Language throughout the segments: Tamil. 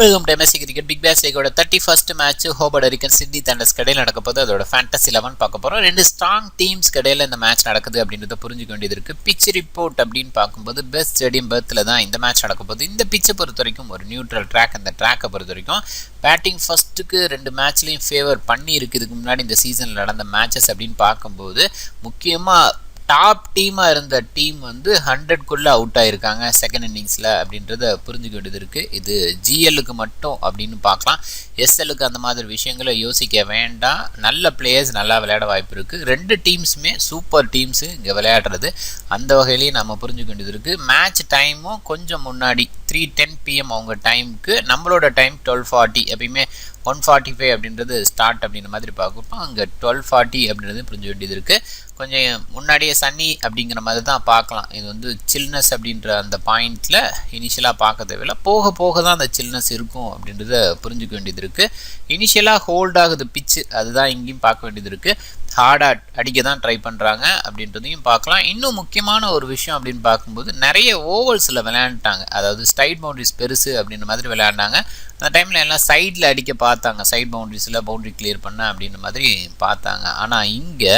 Welcome to MSD Cricket Big Bash League 31st match Hobart Hurricanes Sydney Thunders கடையில் நடக்க போகுது. அதோட Fantasy 11 பார்க்க போறோம். ரெண்டு ஸ்ட்ராங் டீம்ஸ் கடையில் இந்த மேட்ச் நடக்குது அப்படின்றத புரிஞ்சுக்க வேண்டியது இருக்கு. பிட்ச் ரிப்போர்ட் அப்படின்னு பார்க்கும்போது பெஸ்ட் ஸ்டேடியம் பெர்த்ல தான் இந்த மேட்ச் நடக்க போகுது. இந்த பிட்சை பொறுத்த வரைக்கும் ஒரு நியூட்ரல் ட்ராக். அந்த ட்ராக்கை பொறுத்த வரைக்கும் பேட்டிங் ஃபர்ஸ்ட்டுக்கு ரெண்டு மேட்ச்லையும் ஃபேவர் பண்ணி இருக்குது. இதுக்கு முன்னாடி இந்த சீசனில் நடந்த மேட்சஸ் அப்படின்னு பார்க்கும்போது முக்கியமாக டாப் டீமாக இருந்த டீம் வந்து 100க்குள்ளே அவுட் ஆகிருக்காங்க செகண்ட் இன்னிங்ஸில் அப்படின்றத புரிஞ்சுக்க வேண்டியது இருக்குது. இது ஜிஎல்லுக்கு மட்டும் அப்படின்னு பார்க்கலாம். எஸ்எல்லுக்கு அந்த மாதிரி விஷயங்களை யோசிக்க வேண்டாம். நல்ல பிளேயர்ஸ் நல்லா விளையாட வாய்ப்பு இருக்குது. ரெண்டு டீம்ஸுமே சூப்பர் டீம்ஸு இங்கே விளையாடுறது. அந்த வகையிலேயே நம்ம புரிஞ்சுக்க வேண்டியது இருக்குது. மேட்ச் டைமும் கொஞ்சம் முன்னாடி 3:10 PM அவங்க டைமுக்கு, நம்மளோட டைம் 12:40. எப்பயுமே 1:45 அப்படின்றது ஸ்டார்ட் அப்படின்ற மாதிரி பார்க்கப்போ அங்கே 12:40 அப்படின்றது புரிஞ்ச வேண்டியது இருக்குது. கொஞ்சம் முன்னாடியே சன்னி அப்படிங்கிற மாதிரி தான் பார்க்கலாம். இது வந்து சில்னஸ் அப்படின்ற அந்த பாயிண்டில் இனிஷியலாக பார்க்க தேவையில்லை. போக போக தான் அந்த சில்னஸ் இருக்கும் அப்படின்றத புரிஞ்சுக்க வேண்டியது இருக்குது. இனிஷியலாக ஹோல்ட் ஆகுது பிச்சு, அதுதான் இங்கேயும் பார்க்க வேண்டியது இருக்குது. ஹார்டாக அடிக்க தான் ட்ரை பண்ணுறாங்க அப்படின்றதையும் பார்க்கலாம். இன்னும் முக்கியமான ஒரு விஷயம் அப்படின்னு பார்க்கும்போது நிறைய ஓவல்ஸில் விளையாண்டாங்க. அதாவது ஸ்ட்ரைட் பவுண்டரிஸ் பெருசு அப்படின்ற மாதிரி விளையாண்டாங்க. அந்த டைமில் எல்லாம் சைடில் அடிக்க பார்த்தாங்க. சைட் பவுண்டரிஸில் பவுண்டரி கிளியர் பண்ண அப்படின்ற மாதிரி பார்த்தாங்க. ஆனால் இங்கே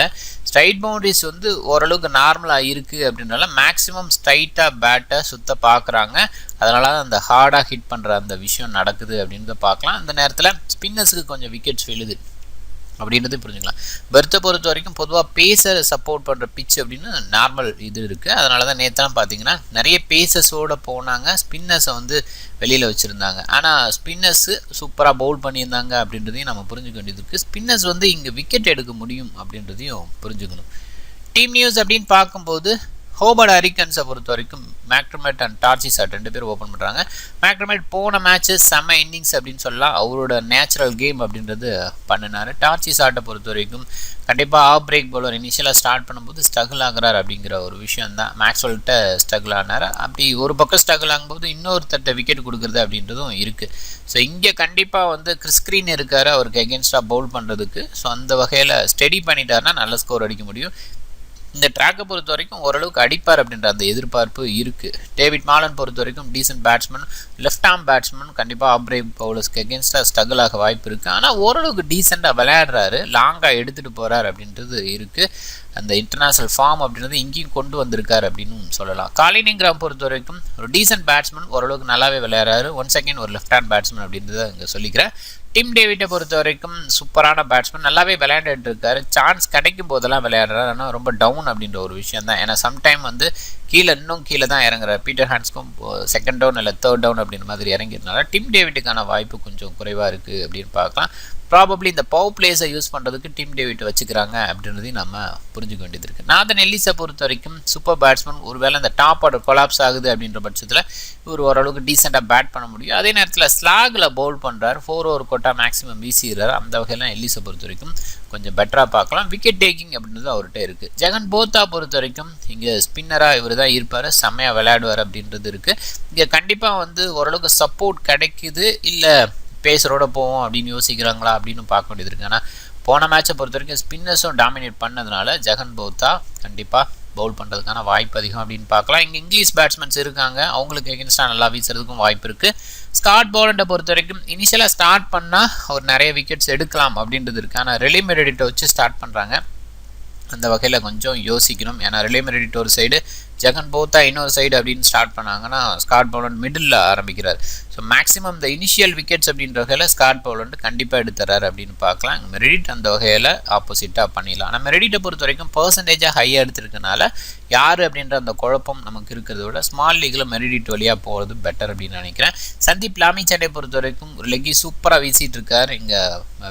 ஸ்ட்ரைட் பவுண்டரிஸ் வந்து ஓரளவுக்கு நார்மலாக இருக்குது அப்படின்றனால மேக்ஸிமம் ஸ்ட்ரைட்டாக பேட்டை சுத்த பார்க்குறாங்க. அதனால அந்த ஹார்டாக ஹிட் பண்ணுற அந்த விஷயம் நடக்குது அப்படின்றத பார்க்கலாம். அந்த நேரத்தில் ஸ்பின்னர்ஸுக்கு கொஞ்சம் விக்கெட்ஸ் விழுது அப்படின்றது புரிஞ்சுக்கலாம். பெர்த்தை பொறுத்த வரைக்கும் பொதுவாக பேசர் சப்போர்ட் பண்ணுற பிட்ச் அப்படின்னு நார்மல் இது இருக்குது. அதனால தான் நேற்றுலாம் பார்த்தீங்கன்னா நிறைய பேசஸோடு போனாங்க. ஸ்பின்னர்ஸை வந்து வெளியில் வச்சுருந்தாங்க. ஆனால் ஸ்பின்னர்ஸு சூப்பராக பவுல் பண்ணியிருந்தாங்க அப்படின்றதையும் நம்ம புரிஞ்சுக்க வேண்டியது இருக்குது. ஸ்பின்னர்ஸ் வந்து இங்கே விக்கெட் எடுக்க முடியும் அப்படின்றதையும் புரிஞ்சுக்கணும். டீம் நியூஸ் அப்படின்னு பார்க்கும்போது ஹோபர்ட் ஹரிக்கன்ஸை பொறுத்த வரைக்கும் மேக்டர்மெட் அண்ட் டார்ச்சிசாட் ரெண்டு பேரும் ஓப்பன் பண்ணுறாங்க. மேக்டர்மெட் போன மேட்ச்சு செம்ம இன்னிங்ஸ் அப்படின்னு சொல்லலாம். அவரோட நேச்சுரல் கேம் அப்படின்றது பண்ணினார். டார்ச்சிசாட்டை பொறுத்த வரைக்கும் கண்டிப்பாக ஆஃப் பிரேக் பவுலர் இனிஷியலாக ஸ்டார்ட் பண்ணும்போது ஸ்ட்ரகிள் ஆகிறார் அப்படிங்கிற ஒரு விஷயம் தான். மேக்ஸ்வெல்கிட்ட ஸ்ட்ரகிள் ஆனார். அப்படி ஒரு பக்கம் ஸ்ட்ரகிள் ஆகும்போது இன்னொருத்தட்ட விக்கெட் கொடுக்குறது அப்படின்றதும் இருக்குது. ஸோ இங்கே கண்டிப்பாக வந்து கிறிஸ்கிரீன் இருக்கார் அவருக்கு எகென்ஸ்டாக பவுல் பண்ணுறதுக்கு. ஸோ அந்த வகையில் ஸ்டெடி பண்ணிட்டாருன்னா நல்ல ஸ்கோர் அடிக்க முடியும். இந்த ட்ராக்கை பொறுத்த வரைக்கும் ஓரளவுக்கு அடிப்பார் அப்படின்ற அந்த எதிர்பார்ப்பு இருக்குது. டேவிட் மாலன் பொறுத்த வரைக்கும் decent batsman, left arm batsman, கண்டிப்பாக ஆஃப் பிரேக் பவுலர்ஸ்க்கு எகென்ஸ்டாக ஸ்ட்ரகிள் ஆக வாய்ப்பு இருக்குது. ஆனால் ஓரளவுக்கு டீசெண்டாக விளையாடுறாரு, லாங்காக எடுத்துகிட்டு போகிறார் அப்படின்றது இருக்குது. அந்த இன்டர்நேஷ்னல் ஃபார்ம் அப்படின்றது இங்கேயும் கொண்டு வந்திருக்காரு அப்படின்னு சொல்லலாம். காலினிங்கிராம் பொறுத்த வரைக்கும் ஒரு டீசென்ட் பேட்ஸ்மேன், ஓரளவுக்கு நல்லாவே விளையாடுறாரு. ஒன்ஸ் அகெயின் ஒரு லெஃப்ட் ஹேண்ட் பேட்ஸ்மேன் அப்படின்றத இங்கே சொல்லிக்கிறேன். டிம் டேவிட்டை பொறுத்த வரைக்கும் சூப்பரான பேட்ஸ்மேன், நல்லாவே விளையாண்டுட்டு இருக்காரு. சான்ஸ் கிடைக்கும் போதெல்லாம் விளையாடுறாரு. ஆனால் ரொம்ப டவுன் அப்படின்ற ஒரு விஷயம் தான். ஏன்னா சம்டைம் வந்து இன்னும் கீழே தான் இறங்குறாரு. பீட்டர் ஹான்ஸ்க்கும் செகண்ட் டவுன் இல்லை தேர்ட் டவுன் அப்படின்ற மாதிரி இறங்கிறதுனால டிம் டேவிட்டுக்கான வாய்ப்பு கொஞ்சம் குறைவாக இருக்குது அப்படின்னு பார்க்கலாம். ப்ராபப்ளி இந்த பவர் பிளேஸை யூஸ் பண்ணுறதுக்கு டிம் டேவிட் வச்சுக்கிறாங்க அப்படின்றதையும் நம்ம புரிஞ்சுக்க வேண்டியது இருக்குது. நாதன் எல்லிஸை பொறுத்த வரைக்கும் சூப்பர் பேட்ஸ்மேன். ஒருவேளை இந்த டாப் ஆர்டர் கொலாப்ஸ் ஆகுது அப்படின்ற பட்சத்தில் இவர் ஓரளவுக்கு டீசெண்டாக பேட் பண்ண முடியும். அதே நேரத்தில் ஸ்லாகில் பவுல் பண்ணுறாரு. 4 ஓவர் கோட்டா மேக்ஸிமம் வீசிடுறாரு. அந்த வகையெல்லாம் எல்லிஸை பொறுத்த வரைக்கும் கொஞ்சம் பெட்டராக பார்க்கலாம். விக்கெட் டேக்கிங் அப்படின்றது அவர்கிட்ட இருக்குது. ஜெகன் போத்தா பொறுத்த வரைக்கும் இங்கே ஸ்பின்னராக இவர் தான் இருப்பார், செம்மையாக விளையாடுவார் அப்படின்றது இருக்குது. இங்கே கண்டிப்பாக வந்து ஓரளவுக்கு சப்போர்ட் கிடைக்குது, இல்லை பேசரோட போவோம் அப்படின்னு யோசிக்கிறாங்களா அப்படின்னு பார்க்க வேண்டியது இருக்குது. ஆனால் போன மேட்சை பொறுத்த வரைக்கும் ஸ்பின்னர்ஸும் டாமினேட் பண்ணதுனால ஜெகன் போத்தா கண்டிப்பாக பவுல் பண்ணுறதுக்கான வாய்ப்பு அதிகம் அப்படின்னு பார்க்கலாம். இங்கே இங்கிலீஷ் பேட்ஸ்மேன்ஸ் இருக்காங்க, அவங்களுக்கு எகென்ஸ்டாக நல்லா வீசுறதுக்கும் வாய்ப்பு இருக்குது. ஸ்காட் போலண்டை பொறுத்த வரைக்கும் இனிஷியலாக ஸ்டார்ட் பண்ணால் அவர் நிறைய விக்கெட்ஸ் எடுக்கலாம் அப்படின்றது இருக்குது. ஆனால் ரெலி மெரிடிட்டை வச்சு ஸ்டார்ட் பண்ணுறாங்க. அந்த வகையில் கொஞ்சம் யோசிக்கணும். ஏன்னா ரெலி மெரிடிட் ஒரு சைடு, ஜெகன் போத்தா இன்னொரு சைடு அப்படின்னு ஸ்டார்ட் பண்ணாங்கன்னா ஸ்காட் போலண்ட் மிடில் ஆரம்பிக்கிறார். ஸோ மேக்ஸிமம் இந்த இனிஷியல் விக்கெட்ஸ் அப்படின்ற வகையில் ஸ்காட் போலண்ட் கண்டிப்பாக எடுத்துறாரு அப்படின்னு பார்க்கலாம். மெரிடிட் அந்த வகையில் ஆப்போசிட்டாக பண்ணிடலாம். ஆனால் மெரிடிட்டை பொறுத்த வரைக்கும் பர்சன்டேஜாக ஹையாக எடுத்துருக்கனால யார் அப்படின்ற அந்த குழப்பம் நமக்கு இருக்கிறத விட ஸ்மால் லீக்கில் மெரிடிட் வழியாக போகிறது பெட்டர் அப்படின்னு நினைக்கிறேன். சந்தீப் லாமிச்சண்டை பொறுத்த வரைக்கும் ஒரு லெக்கி சூப்பராக வீசிட்டு இருக்கார். இங்கே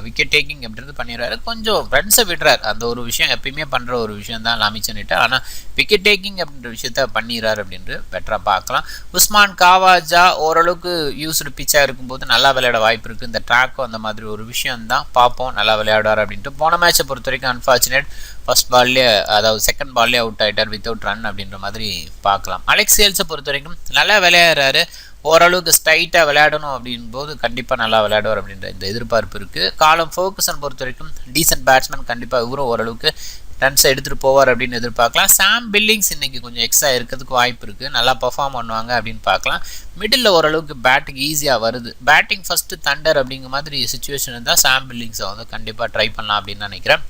விக்கெட் டேக்கிங் அப்படின்றது பண்ணிடுறாரு. கொஞ்சம் ரன்ஸை விடுறார். அந்த ஒரு விஷயம் எப்பயுமே பண்ணுற ஒரு விஷயம் தான் லாமிச்சண்டைட்ட. ஆனால் விக்கெட் டேக்கிங் அப்படின்ற விஷயத்த பண்ணிடுறாரு அப்படின்ட்டு பெட்டராக பார்க்கலாம். உஸ்மான் காவாஜா ஓரளவுக்கு யூஸ்டு பிச்சாக இருக்கும்போது நல்லா விளையாட வாய்ப்பு இருக்குது. இந்த ட்ராக்கும் அந்த மாதிரி ஒரு விஷயம் தான். பார்ப்போம் நல்லா விளையாடுவார் அப்படின்ட்டு. போன மேட்சை பொறுத்த வரைக்கும் அன்ஃபார்ச்சுனேட் ஃபர்ஸ்ட் பால்லே, அதாவது செகண்ட் பால்லே அவுட் ஆகிட்டார் வித்தவுட் ரன் அப்படின்ற மாதிரி பார்க்கலாம். அலெக்ஸ் சேல்ஸை பொறுத்த வரைக்கும் நல்லா விளையாடுறாரு. ஓரளவுக்கு ஸ்ட்ரைட்டாக விளையாடணும் அப்படின்போது கண்டிப்பாக நல்லா விளையாடுவார் அப்படின்ற இந்த எதிர்பார்ப்பு இருக்குது. காலம் ஃபோர்கசன் பொறுத்த வரைக்கும் டீசென்ட் பேட்ஸ்மேன், கண்டிப்பாக இவரும் ஓரளவுக்கு ரன்ஸை எடுத்துகிட்டு போவார் அப்படின்னு எதிர்பார்க்கலாம். சாம் பில்லிங்ஸ் இன்றைக்கி கொஞ்சம் எக்ஸ்ட்ரா இருக்கிறதுக்கு வாய்ப்பு இருக்குது, நல்லா பர்ஃபார்ம் பண்ணுவாங்க அப்படின்னு பார்க்கலாம். மிடில் ஓரளவுக்கு பேட்டுக்கு ஈஸியாக வருது. பேட்டிங் ஃபஸ்ட்டு தண்டர் அப்படிங்கிற மாதிரி சுச்சுவேஷன் இருந்தால் சாம் பில்லிங்ஸை வந்து கண்டிப்பாக ட்ரை பண்ணலாம் அப்படின்னு நினைக்கிறேன்.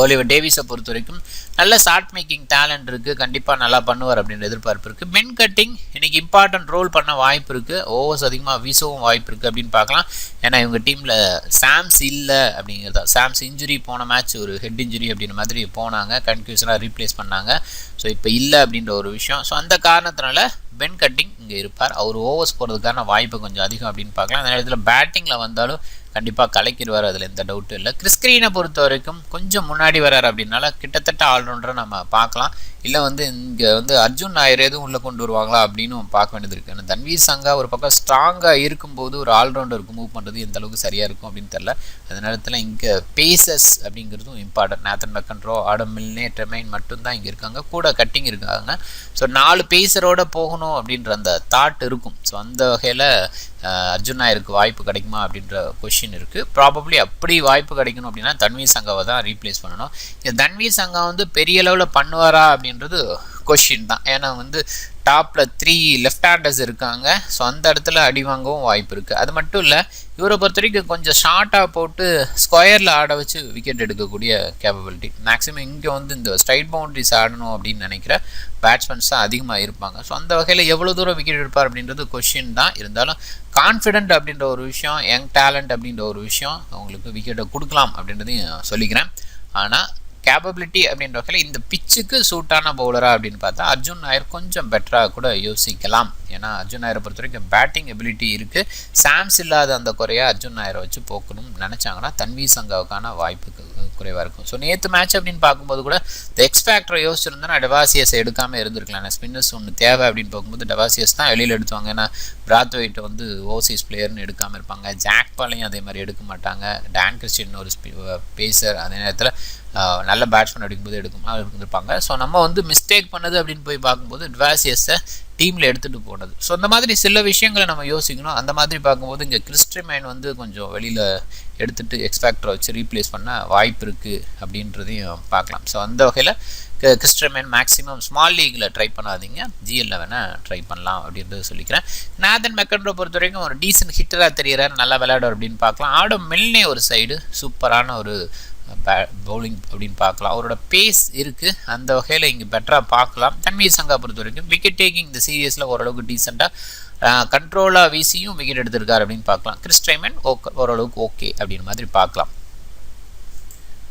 ஒலிவர் டேவிஸை பொறுத்த வரைக்கும் நல்ல ஷார்ட் மேக்கிங் டேலண்ட் இருக்குது, கண்டிப்பாக நல்லா பண்ணுவார் அப்படின்ற எதிர்பார்ப்பு இருக்குது. பென் கட்டிங் இன்றைக்கி இம்பார்ட்டன்ட் ரோல் பண்ண வாய்ப்பு இருக்குது, ஓவர்ஸ் அதிகமாக வீசவும் வாய்ப்பு இருக்குது அப்படின்னு பார்க்கலாம். ஏன்னா இவங்க டீமில் சாம்ஸ் இல்லை அப்படிங்கிறதா, சாம்ஸ் இன்ஜுரி போன மேட்ச் ஒரு ஹெட் இன்ஜுரி அப்படின்ற மாதிரி போனாங்க, கன்ஃபியூஷனாக ரீப்ளேஸ் பண்ணாங்க. ஸோ இப்போ இல்லை அப்படின்ற ஒரு விஷயம். ஸோ அந்த காரணத்தினால பென் கட்டிங் இங்கே இருப்பார். அவர் ஓவர்ஸ் போகிறதுக்கான வாய்ப்பு கொஞ்சம் அதிகம் அப்படின்னு பார்க்கலாம். அந்த நேரத்தில் பேட்டிங்கில் வந்தாலும் கண்டிப்பாக கலைக்கிடுவார், அதில் எந்த டவுட்டும் இல்லை. கிறிஸ் கிரீனை பொறுத்த வரைக்கும் கொஞ்சம் முன்னாடி வரார் அப்படின்னால கிட்டத்தட்ட ஆல்ரவுண்டரை நம்ம பார்க்கலாம். இல்லை வந்து இங்கே வந்து அர்ஜுன் நாயர் எதுவும் உள்ளே கொண்டு வருவாங்களா அப்படின்னு பார்க்க வேண்டியது இருக்குது. ஆனால் தன்வீர் சங்கா ஒரு பக்கம் ஸ்ட்ராங்காக இருக்கும்போது ஒரு ஆல்ரவுண்டருக்கு மூவ் பண்ணுறது எந்த அளவுக்கு சரியாக இருக்கும் அப்படின்னு தெரில. அந்த நேரத்தில் இங்கே பேசஸ் அப்படிங்கிறதும் இம்பார்ட்டன்ட். நேத்தன் மெக்கன்ட்ரோ, ஆடம் மில்னே, ட்ரெமைன் மட்டும்தான் இங்கே இருக்காங்க, கூட கட்டிங் இருக்காங்க. ஸோ 4 பேசரோடு போகணும் அப்படின்ற அந்த தாட் இருக்கும். ஸோ அந்த வகையில் அர்ஜுன் நாயருக்கு வாய்ப்பு கிடைக்குமா அப்படின்ற கொஷின் இருக்குது. ப்ராபப்ளி அப்படி வாய்ப்பு கிடைக்கணும் அப்படின்னா தன்வீர் சங்காவை தான் ரீப்ளேஸ் பண்ணணும். இந்த தன்வீர் சங்கா வந்து பெரிய அளவில் பண்ணுவாரா அப்படின்றது கொஷின் தான். ஏன்னா வந்து டாப்பில் 3 லெஃப்ட் ஹேண்டர்ஸ் இருக்காங்க. ஸோ அந்த இடத்துல அடி வாங்கவும் வாய்ப்பு இருக்குது. அது மட்டும் இல்லை, இவரை பொறுத்த வரைக்கும் கொஞ்சம் ஷார்ட்டாக போட்டு ஸ்கொயரில் ஆட வச்சு விக்கெட் எடுக்கக்கூடிய கேப்பபிலிட்டி. மேக்ஸிமம் இங்கே வந்து இந்த ஸ்ட்ரைட் பவுண்டரிஸ் ஆடணும் அப்படின்னு நினைக்கிற பேட்ஸ்மேன்ஸ் தான் அதிகமாக இருப்பாங்க. ஸோ அந்த வகையில் எவ்வளோ தூரம் விக்கெட் எடுப்பார் அப்படின்றது கொஷின் தான். இருந்தாலும் கான்ஃபிடென்ட் அப்படின்ற ஒரு விஷயம், யங் டேலண்ட் அப்படின்ற ஒரு விஷயம் அவங்களுக்கு விக்கெட்டை கொடுக்கலாம் அப்படின்றதையும் சொல்லிக்கிறேன். ஆனால் கேப்பபிலிட்டி அப்படின்ற வகையில் இந்த பிச்சுக்கு சூட்டான பவுலரா அப்படின்னு பார்த்தா அர்ஜுன் நாயர் கொஞ்சம் பெட்டராக கூட யோசிக்கலாம். ஏன்னா அர்ஜுன் நாயரை பொறுத்த வரைக்கும் பேட்டிங் எபிலிட்டி இருக்குது. சாம்ஸ் இல்லாத அந்த குறையை அர்ஜுன் நாயரை வச்சு போக்கணும்னு நினச்சாங்கன்னா தன்வீர் சங்காவுக்கான வாய்ப்பு குறைவாக இருக்கும். ஸோ நேற்று மேட்ச் அப்படின்னு பார்க்கும்போது கூட இந்த எக்ஸ்பேக்டரை யோசிச்சிருந்தேன்னா டெவாசியஸ் எடுக்காமல் இருந்திருக்கலாம். ஏன்னா ஸ்பின்னர்ஸ் ஒன்று தேவை அப்படின்னு பார்க்கும்போது டெவாசியஸ் தான் வெளியில் எடுத்துவாங்க. ஏன்னா பிராத்வைட்டை வந்து ஓவர்சீஸ் பிளேயர்னு எடுக்காமல் இருப்பாங்க. ஜாக் பாலையும் அதே மாதிரி எடுக்க மாட்டாங்க. டான் கிறிஸ்டியன் ஒரு பேசர், அதே நேரத்தில் நல்ல பேட்ஸ்மேன் அடிக்கும்போது இருப்பாங்க. ஸோ நம்ம வந்து மிஸ்டேக் பண்ணது அப்படின்னு போய் பார்க்கும்போது டெவாசியஸை டீமில் எடுத்துகிட்டு போனது. ஸோ அந்த மாதிரி சில விஷயங்களை நம்ம யோசிக்கணும். அந்த மாதிரி பார்க்கும்போது இங்கே கிறிஸ்ட்ரிமைன் வந்து கொஞ்சம் வெளியில் எடுத்துகிட்டு எக்ஸ்பேக்டரை வச்சு ரீப்ளேஸ் பண்ண வாய்ப்பு இருக்குது அப்படின்றதையும் பார்க்கலாம். ஸோ அந்த வகையில் கிறிஸ்ட்ரிமைன் மேக்ஸிமம் ஸ்மால் லீகில் ட்ரை பண்ணாதீங்க, GL11 ட்ரை பண்ணலாம் அப்படின்றத சொல்லிக்கிறேன். நேத்தன் மெக்கன்ட்ரோ பொறுத்த வரைக்கும் ஒரு டீசன்ட் ஹிட்டராக தெரிகிறார், நல்லா விளையாடுவார் அப்படின்னு பார்க்கலாம். ஆடம் மில்னே ஒரு சைடு சூப்பரான ஒரு பவுலிங் அப்படின்னு பார்க்கலாம். அவரோட பேஸ் இருக்குது, அந்த வகையில் இங்கே பெட்டராக பார்க்கலாம். தன்வீர் சங்கா பொறுத்த வரைக்கும் விக்கெட் டேக்கிங் இந்த சீரியஸில் ஓரளவுக்கு டீசெண்டாக கண்ட்ரோலாக வீசியும் விக்கெட் எடுத்திருக்காரு அப்படின்னு பார்க்கலாம். கிறிஸ்ட்ரைமன் ஓரளவுக்கு ஓகே அப்படின்னு மாதிரி பார்க்கலாம்.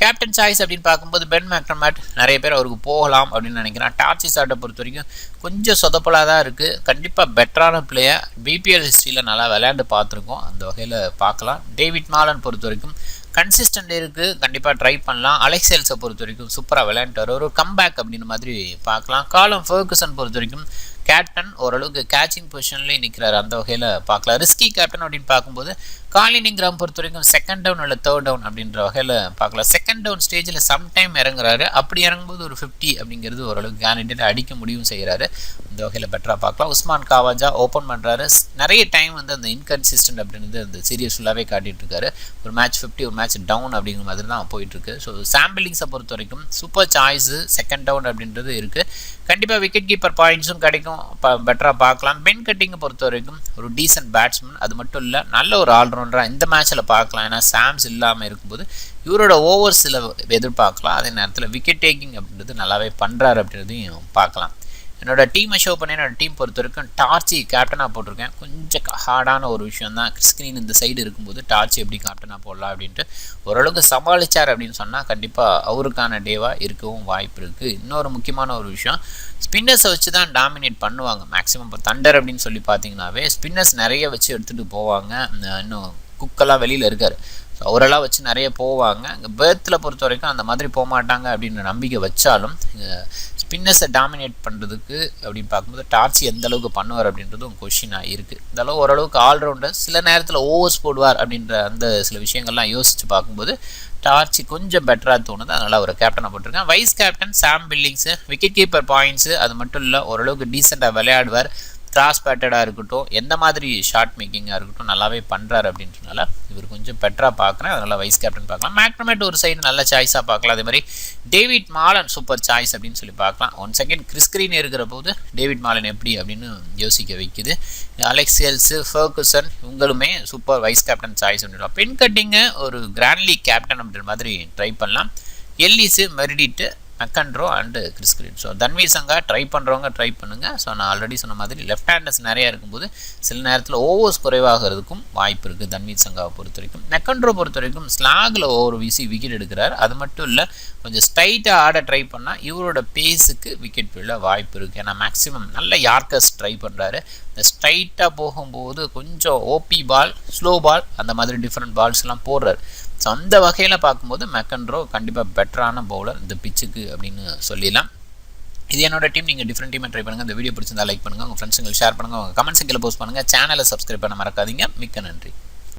கேப்டன் சாய்ஸ் அப்படின்னு பார்க்கும்போது பென் மேக்டர்மேட் நிறைய பேர் அவருக்கு போகலாம் அப்படின்னு நினைக்கிறேன். டார்ச்சி சாட்டை பொறுத்த வரைக்கும் கொஞ்சம் சொதப்பலாக தான் இருக்குது, கண்டிப்பாக பெட்டரான பிளேயர். BPL ஹிஸ்ட்ரியில் நல்லா விளையாண்டு பார்த்துருக்கோம், அந்த வகையில் பார்க்கலாம். டேவிட் மாலன் பொறுத்த வரைக்கும் கன்சிஸ்டன்ட் இருக்குது, கண்டிப்பாக ட்ரை பண்ணலாம். அலெக்ஸ் ஹெல்ஸை பொறுத்த வரைக்கும் சூப்பராக விளையாண்டுட்டார், ஒரு கம்பேக் அப்படின்னு மாதிரி பார்க்கலாம். காலம் ஃபர்குசன் பொறுத்த வரைக்கும் கேப்டன் ஓரளவுக்கு கேச்சிங் பொசிஷன்லேயே நிற்கிறார், அந்த வகையில் பார்க்கலாம். ரிஸ்கி கேப்டன் அப்படின்னு பார்க்கும்போது காலின் இங்கிராம் பொறுத்த வரைக்கும் செகண்ட் டவுன் இல்லை தேர்ட் டவுன் அப்படின்ற வகையில் பார்க்கலாம். செகண்ட் டவுன் ஸ்டேஜில் சம்டைம் இறங்குறாரு, அப்படி இறங்கும்போது ஒரு 50 அப்படிங்கிறது ஓரளவுக்கு கேரண்டியாக அடிக்க முடியும் செய்கிறாரு, அந்த வகையில் பெட்டராக பார்க்கலாம். உஸ்மான் காவாஜா ஓப்பன் பண்ணுறாரு, நிறைய டைம் வந்து அந்த இன்கன்சிஸ்டன்ட் அப்படின்றது அந்த சீரியஸ் ஃபுல்லாகவே காட்டிகிட்டு இருக்காரு. ஒரு மேட்ச் 50 ஒரு மேட்ச் டவுன் அப்படிங்கிற மாதிரி தான் போயிட்டுருக்கு. ஸோ சாம்பிளிங்ஸை பொறுத்த வரைக்கும் சூப்பர் சாய்ஸு செகண்ட் டவுன் அப்படின்றது இருக்குது, கண்டிப்பாக விக்கெட் கீப்பர் பாயிண்ட்ஸும் கிடைக்கும், பெட்டராக பார்க்கலாம். பென் கட்டிங்கை பொறுத்த வரைக்கும் ஒரு டீசன்ட் பேட்ஸ்மேன், அது மட்டும் இல்லை நல்ல ஒரு ஆல்ரவுண்டராக இந்த மேட்ச்சில் பார்க்கலாம். ஏன்னா சாம்ஸ் இல்லாமல் இருக்கும்போது இவரோட ஓவர்ஸில் எதிர்பார்க்கலாம், அதே நேரத்தில் விக்கெட் டேக்கிங் அப்படின்றது நல்லாவே பண்ணுறாரு அப்படின்றதையும் பார்க்கலாம். என்னோட டீமை ஷோ பண்ணி என்னோட டீம் பொறுத்த வரைக்கும் டார்ச்சி கேப்டனாக போட்டிருக்கேன். கொஞ்சம் ஹார்டான ஒரு விஷயம் தான், ஸ்க்ரீன் இந்த சைடு இருக்கும்போது டார்ச்சி எப்படி கேப்டனாக போடலாம் அப்படின்ட்டு ஓரளவுக்கு சமாளித்தார் அப்படின்னு சொன்னால் கண்டிப்பாக அவருக்கான டேவாக இருக்கவும் வாய்ப்பு இருக்குது. இன்னொரு முக்கியமான ஒரு விஷயம், ஸ்பின்னர்ஸை வச்சு தான் டாமினேட் பண்ணுவாங்க மேக்ஸிமம். இப்போ தண்டர் அப்படின்னு சொல்லி பார்த்தீங்கன்னாவே ஸ்பின்னர்ஸ் நிறைய வச்சு எடுத்துகிட்டு போவாங்க. இன்னும் குக்கெல்லாம் வெளியில் இருக்கார், ஸோ அவரெல்லாம் வச்சு நிறைய போவாங்க. இங்கே பேர்த்தில் பொறுத்த வரைக்கும் அந்த மாதிரி போக மாட்டாங்க அப்படின்ற நம்பிக்கை வச்சாலும் ஸ்பின்னர்ஸை டாமினேட் பண்ணுறதுக்கு அப்படின்னு பார்க்கும்போது டார்ச்சி எந்த அளவுக்கு பண்ணுவார் அப்படின்றதும் கொஷினாக இருக்குது. இந்த அளவு ஓரளவுக்கு ஆல்ரவுண்டர், சில நேரத்தில் ஓவர்ஸ் போடுவார் அப்படின்ற அந்த சில விஷயங்கள்லாம் யோசித்து பார்க்கும்போது டார்ச்சி கொஞ்சம் பெட்டராக தோணுது, அதனால் ஒரு கேப்டனாக போட்டிருக்கேன். வைஸ் கேப்டன் சாம் பில்லிங்ஸு, விக்கெட் கீப்பர் பாயிண்ட்ஸு, அது மட்டும் இல்லை ஓரளவுக்கு டீசெண்டாக விளையாடுவார். கிராஸ் பேட்டடாக இருக்கட்டும், எந்த மாதிரி ஷார்ட் மேக்கிங்காக இருக்கட்டும் நல்லாவே பண்ணுறாரு அப்படின்றனால இவர் கொஞ்சம் பெட்டராக பார்க்குறேன், அதனால் வைஸ் கேப்டன் பார்க்கலாம். மேக்னமேட் ஒரு சைடு நல்ல சாய்ஸாக பார்க்கலாம். அதே மாதிரி டேவிட் மாலன் சூப்பர் சாய்ஸ் அப்படின்னு சொல்லி பார்க்கலாம். 1 செகண்ட் கிறிஸ்கிரீன் இருக்கிற போது டேவிட் மாலன் எப்படி அப்படின்னு யோசிக்க வைக்குது. அலெக்ஸ் ஹெல்ஸு, ஃபர்குசன் இவங்களுமே சூப்பர் வைஸ் கேப்டன் சாய்ஸ் அப்படின்னு. பென் கட்டிங்கு ஒரு கிராண்ட் லீக் கேப்டன் அப்படின்ற மாதிரி ட்ரை பண்ணலாம். எல்லிஸு, மெரிடிட்டு, மெக்கன்ட்ரோ and Chris Green. So Tanveer Sangha try பண்ணுறவங்க ட்ரை பண்ணுங்கள். ஸோ நான் ஆல்ரெடி சொன்ன மாதிரி லெஃப்ட் ஹேண்டர்ஸ் நிறையா இருக்கும்போது சில நேரத்தில் ஓவர்ஸ் குறைவாகிறதுக்கும் வாய்ப்பு இருக்குது தன்வீர் சங்காவை பொறுத்த வரைக்கும். மெக்கன்ட்ரோ பொறுத்த வரைக்கும் ஸ்லாகில் ஓவர் வீசி விக்கெட் எடுக்கிறார். அது மட்டும் இல்லை, கொஞ்சம் ஸ்ட்ரைட்டாக ஆட ட்ரை பண்ணால் இவரோட பேஸுக்கு விக்கெட் விழ வாய்ப்பு இருக்குது. ஏன்னா மேக்ஸிமம் நல்ல யார்க்கர்ஸ் ட்ரை பண்ணுறாரு. இந்த ஸ்ட்ரைட்டாக போகும்போது கொஞ்சம் ஓபி பால், ஸ்லோ பால் அந்த மாதிரி டிஃப்ரெண்ட் பால்ஸ்லாம் போடுறாரு. ஸோ அந்த வகையில் பார்க்கும்போது மெக்கன்ட்ரோ கண்டிப்பாக பெட்டரான பவுலர் இந்த பிச்சுக்கு அப்படின்னு சொல்லிடலாம். இது என்னோட டீம். நீங்கள் டிஃப்ரெண்ட் டீமை ட்ரை பண்ணுங்கள். இந்த வீடியோ பிடிச்சிருந்தா லைக் பண்ணுங்கள், உங்கள் ஃப்ரெண்ட்ஸுங்களுக்கு ஷேர் பண்ணுங்கள், உங்கள் கமெண்ட்ஸ் கீழே போஸ்ட் பண்ணுங்கள். சேனலை சப்ஸ்கிரைப் பண்ண மறக்காதீங்க. மிக்க நன்றி.